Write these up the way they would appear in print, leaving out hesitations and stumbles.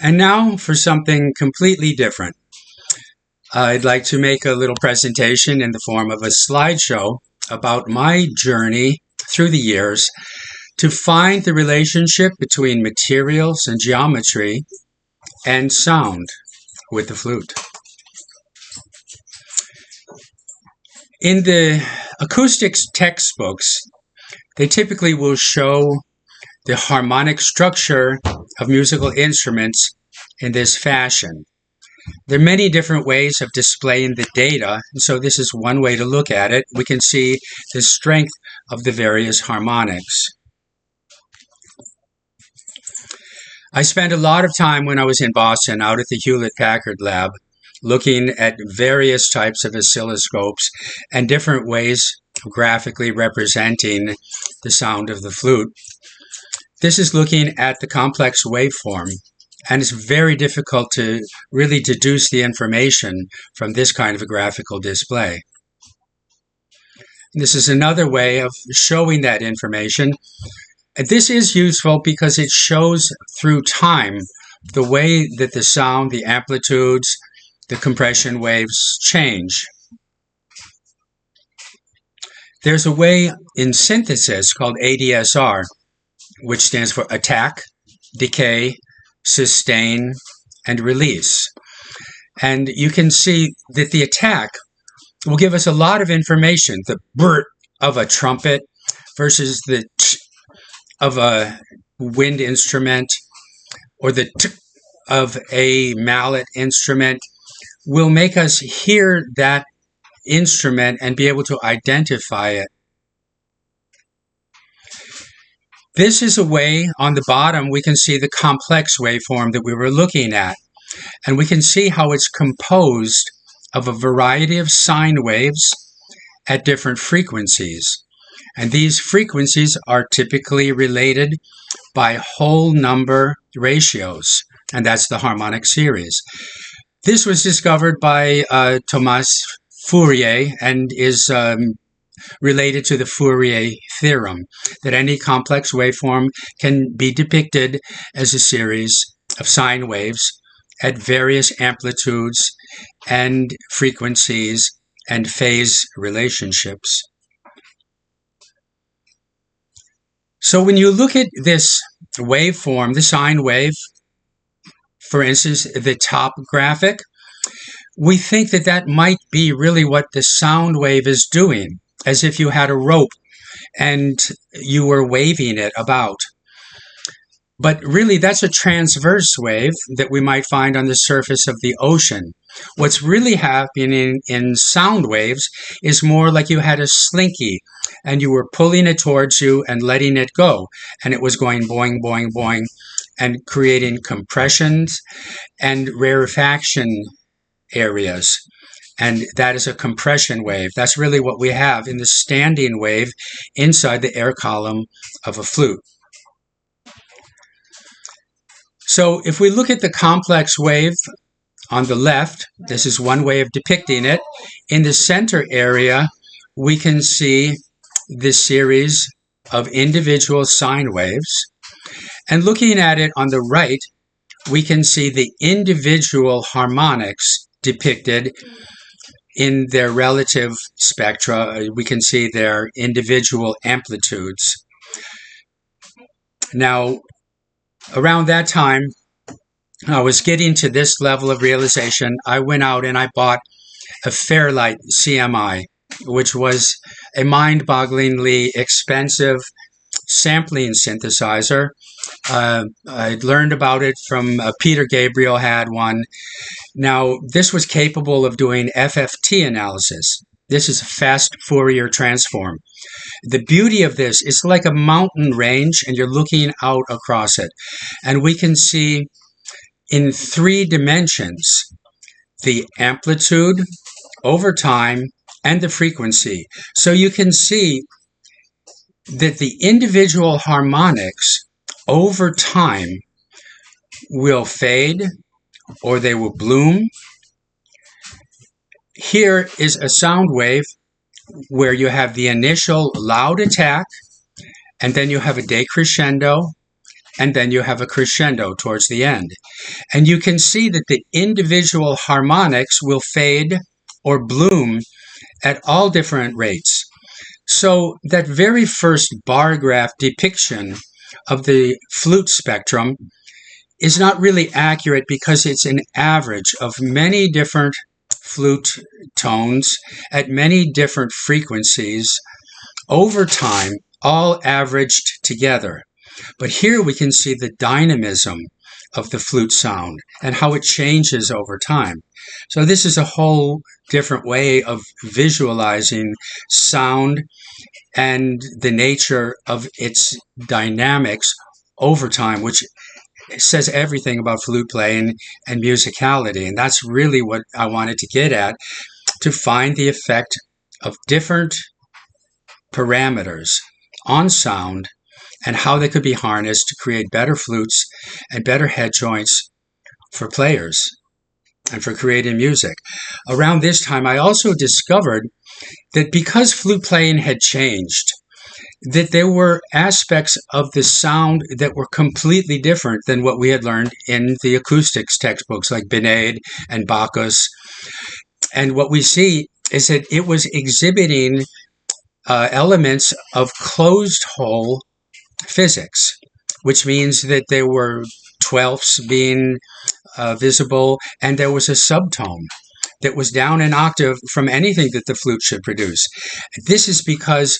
And now for something completely different. I'd like to make a little presentation in the form of a slideshow about my journey through the years to find the relationship between materials and geometry and sound with the flute. In the acoustics textbooks, they typically will show the harmonic structure of musical instruments in this fashion. There are many different ways of displaying the data, and so this is one way to look at it. We can see the strength of the various harmonics. I spent a lot of time when I was in Boston out at the Hewlett-Packard lab looking at various types of oscilloscopes and different ways of graphically representing the sound of the flute. This is looking at the complex waveform, and it's very difficult to really deduce the information from this kind of a graphical display. This is another way of showing that information. This is useful because it shows through time the way that the sound, the amplitudes, the compression waves change. There's a way in synthesis called ADSR, which stands for attack, decay, sustain, and release. And you can see that the attack will give us a lot of information. The brt of a trumpet versus the t of a wind instrument, or the t of a mallet instrument, will make us hear that instrument and be able to identify it. This is a way, on the bottom, we can see the complex waveform that we were looking at. And we can see how it's composed of a variety of sine waves at different frequencies. And these frequencies are typically related by whole number ratios, and that's the harmonic series. This was discovered by Thomas Fourier and is related to the Fourier theorem, that any complex waveform can be depicted as a series of sine waves at various amplitudes and frequencies and phase relationships. So when you look at this waveform, the sine wave, for instance, the top graphic, we think that that might be really what the sound wave is doing, as if you had a rope and you were waving it about. But really, that's a transverse wave that we might find on the surface of the ocean. What's really happening in sound waves is more like you had a slinky and you were pulling it towards you and letting it go. And it was going boing, boing, boing, and creating compressions and rarefaction areas. And that is a compression wave. That's really what we have in the standing wave inside the air column of a flute. So if we look at the complex wave on the left, this is one way of depicting it. In the center area, we can see this series of individual sine waves. And looking at it on the right, we can see the individual harmonics depicted in their relative spectra. We can see their individual amplitudes. Now, around that time, I was getting to this level of realization. I went out and I bought a Fairlight CMI, which was a mind-bogglingly expensive sampling synthesizer. I learned about it from Peter Gabriel had one. Now, this was capable of doing FFT analysis. This is a fast Fourier transform. The beauty of this is like a mountain range and you're looking out across it. And we can see in 3 dimensions the amplitude over time and the frequency. So you can see that the individual harmonics over time will fade or they will bloom. Here is a sound wave where you have the initial loud attack, and then you have a decrescendo, and then you have a crescendo towards the end. And you can see that the individual harmonics will fade or bloom at all different rates. So that very first bar graph depiction of the flute spectrum is not really accurate because it's an average of many different flute tones at many different frequencies over time, all averaged together. But here we can see the dynamism of the flute sound and how it changes over time. So this is a whole different way of visualizing sound and the nature of its dynamics over time, which says everything about flute playing and musicality. And that's really what I wanted to get at, to find the effect of different parameters on sound and how they could be harnessed to create better flutes and better head joints for players and for creating music. Around this time, I also discovered that because flute playing had changed, that there were aspects of the sound that were completely different than what we had learned in the acoustics textbooks like Benet and Bacchus. And what we see is that it was exhibiting elements of closed hole physics, which means that there were twelfths being visible, and there was a subtone that was down an octave from anything that the flute should produce. This is because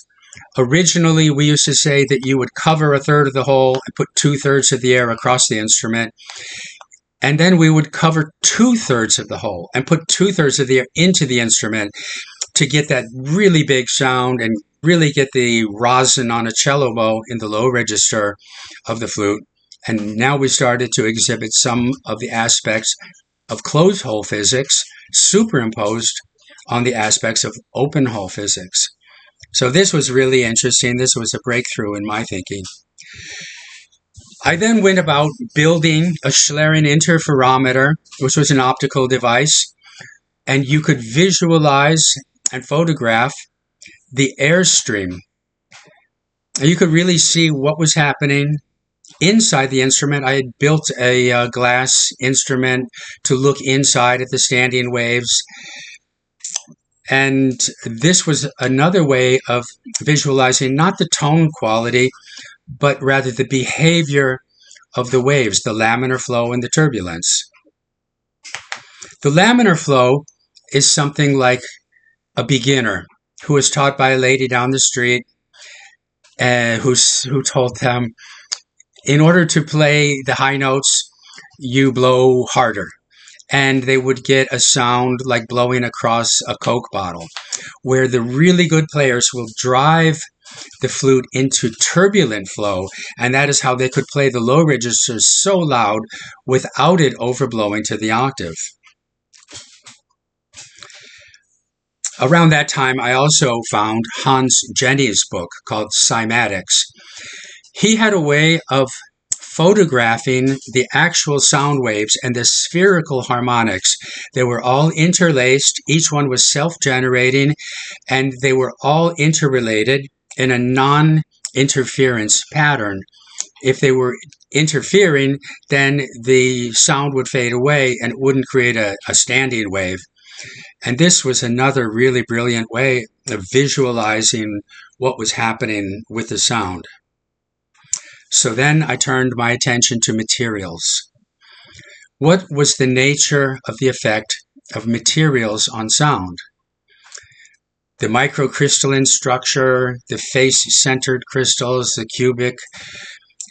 originally we used to say that you would cover a third of the hole and put 2/3 of the air across the instrument, and then we would cover 2/3 of the hole and put 2/3 of the air into the instrument to get that really big sound and really get the rosin on a cello bow in the low register of the flute. And now we started to exhibit some of the aspects of closed hole physics superimposed on the aspects of open hole physics. So this was really interesting. This was a breakthrough in my thinking. I then went about building a Schlerin interferometer, which was an optical device, and you could visualize and photograph the airstream. You could really see what was happening inside the instrument. I had built a glass instrument to look inside at the standing waves. And this was another way of visualizing not the tone quality, but rather the behavior of the waves, the laminar flow and the turbulence. The laminar flow is something like a beginner who was taught by a lady down the street who told them, in order to play the high notes, you blow harder. And they would get a sound like blowing across a Coke bottle, where the really good players will drive the flute into turbulent flow, and that is how they could play the low registers so loud without it overblowing to the octave. Around that time, I also found Hans Jenny's book called Cymatics. He had a way of photographing the actual sound waves and the spherical harmonics. They were all interlaced, each one was self-generating, and they were all interrelated in a non-interference pattern. If they were interfering, then the sound would fade away and it wouldn't create a standing wave. And this was another really brilliant way of visualizing what was happening with the sound. So then I turned my attention to materials. What was the nature of the effect of materials on sound? The microcrystalline structure, the face-centered crystals, the cubic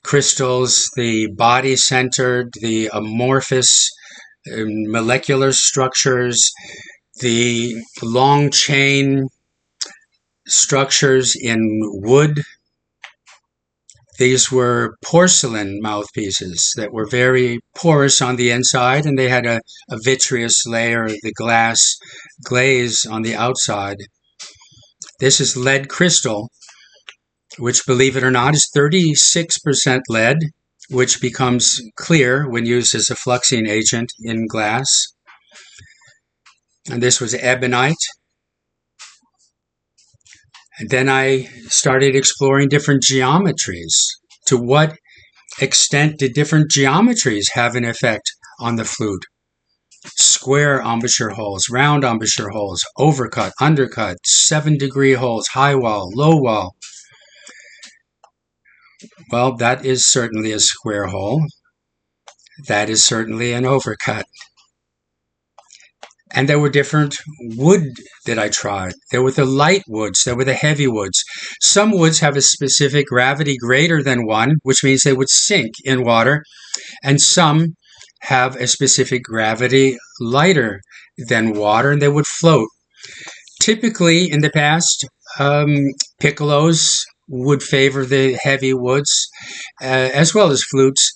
crystals, the body-centered, the amorphous molecular structures, the long chain structures in wood. These were porcelain mouthpieces that were very porous on the inside, and they had a vitreous layer, the glass glaze on the outside. This is lead crystal, which, believe it or not, is 36% lead, which becomes clear when used as a fluxing agent in glass. And this was ebonite. And then I started exploring different geometries. To what extent did different geometries have an effect on the flute? Square embouchure holes, round embouchure holes, overcut, undercut, 7-degree holes, high wall, low wall. Well, that is certainly a square hole. That is certainly an overcut. And there were different wood that I tried. There were the light woods, there were the heavy woods. Some woods have a specific gravity greater than 1, which means they would sink in water, and some have a specific gravity lighter than water, and they would float. Typically, in the past, piccolos would favor the heavy woods, as well as flutes.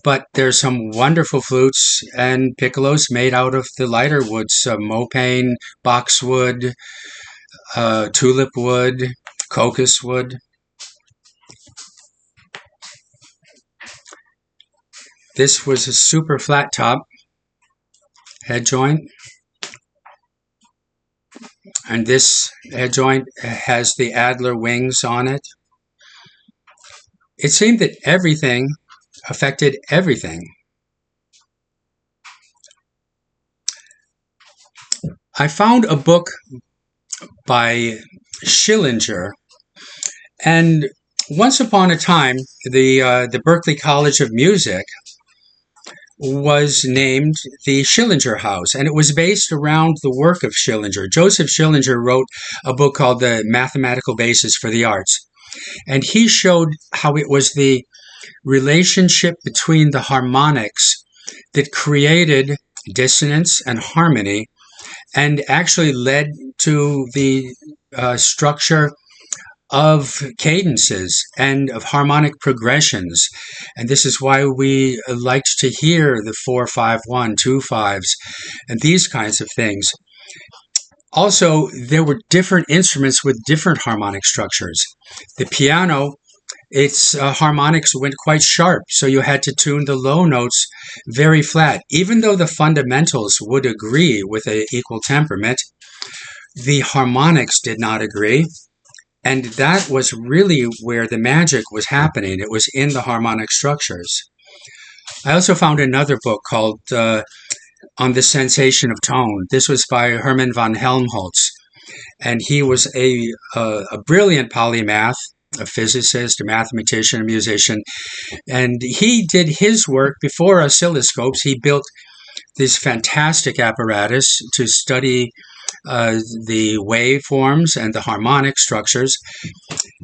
But there's some wonderful flutes and piccolos made out of the lighter woods, mopane, boxwood, tulip wood, cocos wood. This was a super flat top head joint. And this head joint has the Adler wings on it. It seemed that everything affected everything. I found a book by Schillinger, and once upon a time, the Berklee College of Music was named the Schillinger House, and it was based around the work of Schillinger. Joseph Schillinger wrote a book called The Mathematical Basis for the Arts, and he showed how it was the relationship between the harmonics that created dissonance and harmony and actually led to the structure of cadences and of harmonic progressions. And this is why we liked to hear the 4-5-1, 2-5s, and these kinds of things. Also, there were different instruments with different harmonic structures. The piano, its harmonics went quite sharp, so you had to tune the low notes very flat. Even though the fundamentals would agree with an equal temperament, the harmonics did not agree. And that was really where the magic was happening. It was in the harmonic structures. I also found another book called On the Sensation of Tone. This was by Hermann von Helmholtz. And he was a brilliant polymath, a physicist, a mathematician, a musician. And he did his work before oscilloscopes. He built this fantastic apparatus to study the waveforms and the harmonic structures.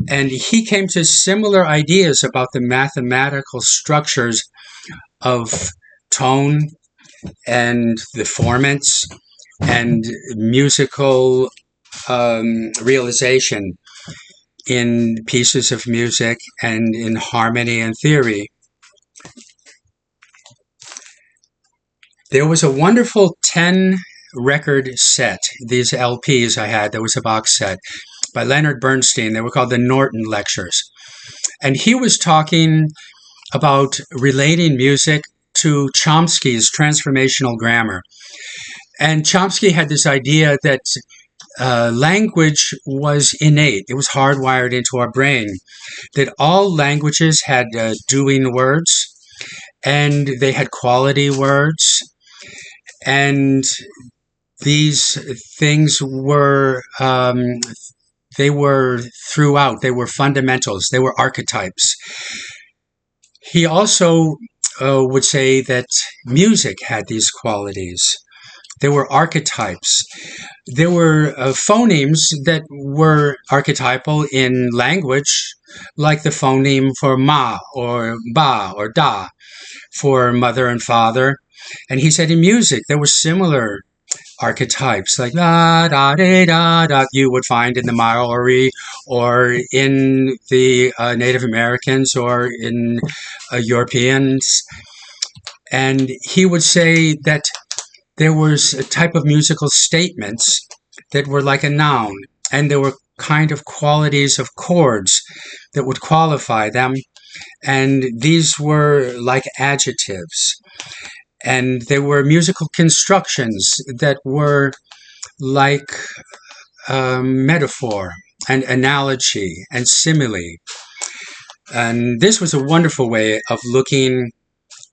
And he came to similar ideas about the mathematical structures of tone and the formants and musical realization in pieces of music and in harmony and theory. There was a wonderful 10-record set, these LPs I had. There was a box set by Leonard Bernstein. They were called the Norton Lectures. And he was talking about relating music to Chomsky's transformational grammar. And Chomsky had this idea that language was innate. It was hardwired into our brain, that all languages had doing words, and they had quality words, and these things were they were throughout. They were fundamentals. They were archetypes. He also would say that music had these qualities. There were archetypes. There were phonemes that were archetypal in language, like the phoneme for ma or ba or da for mother and father. And he said in music there were similar archetypes, like da da da da da you would find in the Maori or in the Native Americans or in Europeans. And he would say that there was a type of musical statements that were like a noun, and there were kind of qualities of chords that would qualify them, and these were like adjectives. And there were musical constructions that were like metaphor and analogy and simile. And this was a wonderful way of looking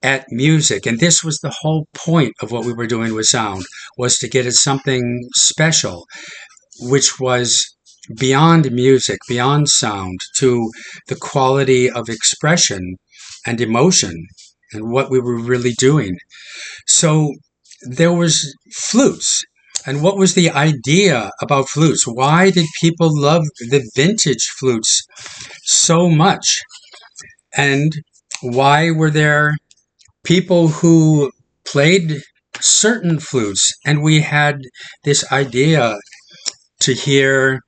at music. And this was the whole point of what we were doing with sound, was to get at something special, which was beyond music, beyond sound, to the quality of expression and emotion and what we were really doing. So there was flutes. And what was the idea about flutes? Why did people love the vintage flutes so much? And why were there people who played certain flutes? And we had this idea to hear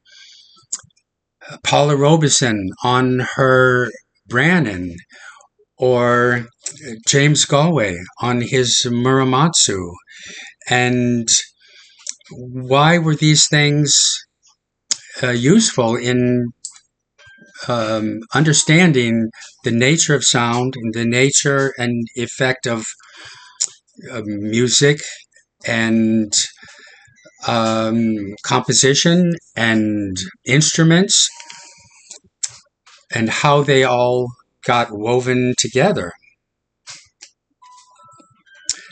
Paula Robeson on her Brannan, or James Galway on his Muramatsu. And why were these things useful in understanding the nature of sound and the nature and effect of music and composition and instruments, and how they all got woven together.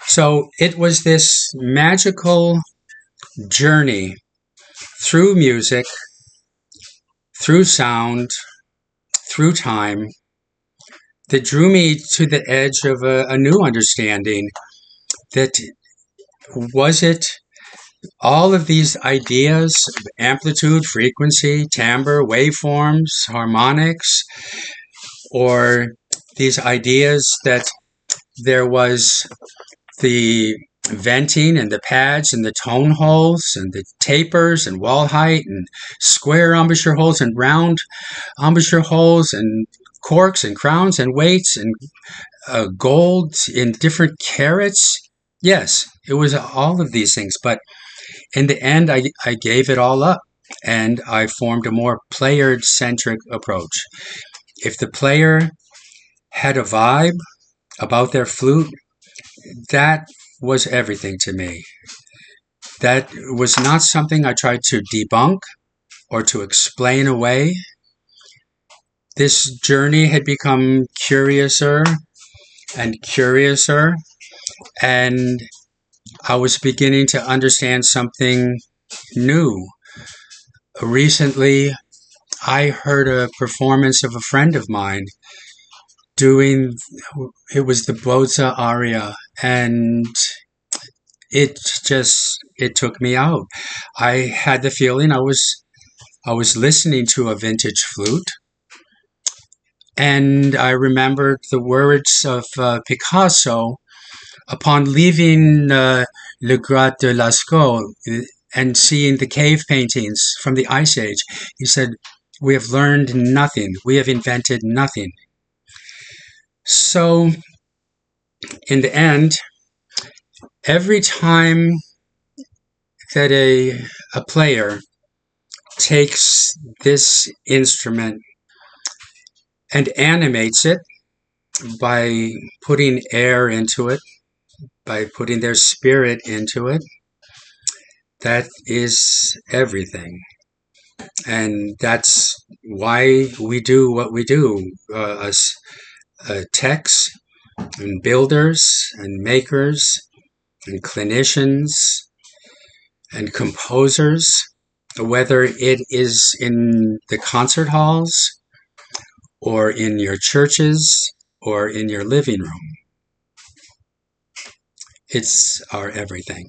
So it was this magical journey through music, through sound, through time, that drew me to the edge of a new understanding. That was it all of these ideas of amplitude, frequency, timbre, waveforms, harmonics, or these ideas that there was the venting and the pads and the tone holes and the tapers and wall height and square embouchure holes and round embouchure holes and corks and crowns and weights and gold in different carats. Yes, it was all of these things, but in the end, I gave it all up and I formed a more player-centric approach. If the player had a vibe about their flute, that was everything to me. That was not something I tried to debunk or to explain away. This journey had become curiouser and curiouser, and I was beginning to understand something new. Recently, I heard a performance of a friend of mine doing, it was the Boza aria, and it took me out. I had the feeling I was listening to a vintage flute, and I remembered the words of Picasso upon leaving Le Grat de Lascaux and seeing the cave paintings from the Ice Age. He said, "We have learned nothing. We have invented nothing." So, in the end, every time that a player takes this instrument and animates it by putting air into it, by putting their spirit into it, that is everything. And that's why we do what we do, as techs and builders and makers and clinicians and composers, whether it is in the concert halls or in your churches or in your living room. It's our everything.